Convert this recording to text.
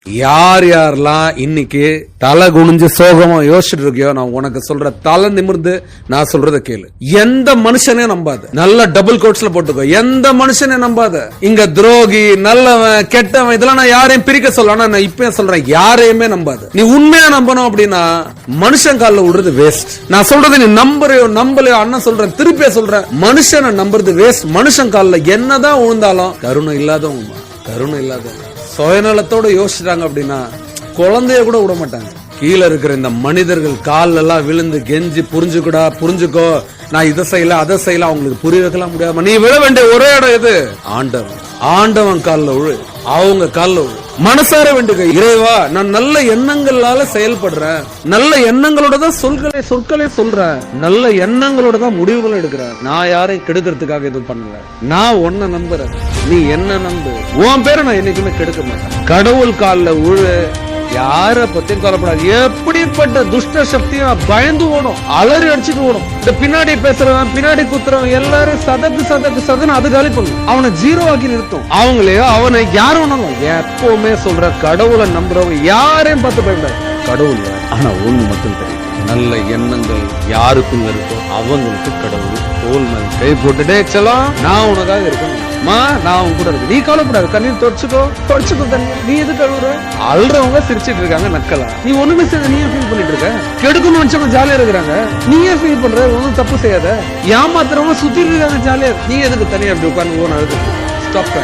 யார் யாரெல்லாம் இன்னைக்கு தலை குனிஞ்சு சோகமா யோசிச்சுட்டு இருக்கியோ, நான் உனக்கு சொல்ற தலை நிமிர்ந்து நான் சொல்றத கேளு. எந்த மனுஷனே நம்பாத. நல்ல டபுள் கோட்ஸ்ல போட்டுக்கோ. எந்த மனுஷனே நம்பாத. இங்க துரோகி, நல்லவன், கெட்டவன் இதெல்லாம் நான் யாரையும் பிரிக்க சொல்ல. ஆனா நான் இப்ப சொல்றேன், யாரையுமே நம்பாத. நீ உண்மையா நம்பணும் அப்படின்னா மனுஷன் காலில் விடுறது வேஸ்ட். நான் சொல்றது நீ நம்புறையோ நம்பலையோ, அண்ணன் சொல்றேன், திருப்பிய சொல்றேன், மனுஷனை நம்புறது வேஸ்ட். மனுஷன் காலில் என்னதான் விழுந்தாலும் கருணை இல்லாதவங்க, கருணை இல்லாதவங்க, சுயநலத்தோட யோசிச்சாங்க அப்படின்னா குழந்தைய கூட விட மாட்டாங்க. கீழே இருக்கிற இந்த மனிதர்கள் கால் எல்லாம் விழுந்து கெஞ்சி புரிஞ்சுக்கூடா, புரிஞ்சுக்கோ, நான் இதை செய்யல அதை செய்யல, அவங்களுக்கு புரிய வைக்கலாம் முடியாம நீ விழ வேண்டிய ஒரே இடம் எது? ஆண்டவன். ஆண்டவன் காலில் விழு, அவங்க காலில் விழு. மனசார வேண்டுக, இறைவா நான் நல்ல எண்ணங்களால செயல்படுறேன், நல்ல எண்ணங்களோட தான் சொற்களை சொல்றேன், நல்ல எண்ணங்களோட தான் முடிவுகள் எடுக்கிறேன், நான் யாரையும் கெடுக்கிறதுக்காக எதுவும் பண்ணல, நான் உன்னை நம்புறேன், நீ என்ன நம்பு, உன் பேரை நான் என்னைக்குமே கெடுக்க மாட்டேன். கடவுள் காலில் விழு. யார பத்தியும் கவலைப்படாது. எப்படிப்பட்ட துஷ்ட சக்தியும் பயந்து ஓடும், அலறி அடிச்சுட்டு ஓடும். இந்த பின்னாடி பேசுறவன், பின்னாடி குத்துறவன் எல்லாரும் சதக்கு அது காலி பண்ணும். அவனை ஜீரோ ஆக்கி நிறுத்தும். அவங்களையோ அவனை யாரும் வேணாலும். எப்பவுமே சொல்ற, கடவுளை நம்புறவங்க யாரையும் பார்த்து பயப்படாது. கடவுள் ஆனா ஒண்ணு மட்டும் தெரியும், நல்ல எண்ணங்கள் யாருக்கும் இருக்கோ அவங்களுக்கு கடவுள் தோல் மேல் கை போட்டுட்டே செல்லம், நான் உனக்காக இருக்கணும், நான் உன் கூட இருக்கு, நீ கவலைப்படாது, கண்ணீர் தொடச்சுக்கோ தண்ணீர், நீ எது கழுவுற? அல்றவங்க சிரிச்சிட்டு இருக்காங்க நக்கலா, நீ ஒண்ணுமே செய்ய, நீயே ஃபீல் பண்ணிட்டு இருக்க. கெடுக்கணும் நினைச்சவங்க ஜாலியா இருக்கிறாங்க, நீயே ஃபீல் பண்ற, ஒன்னும் தப்பு செய்யாத. ஏமாத்துறவங்க சுத்தி இருக்காங்க ஜாலியா, நீ எதுக்கு தனியா அப்படி உட்கார்ந்து ஸ்டாப்.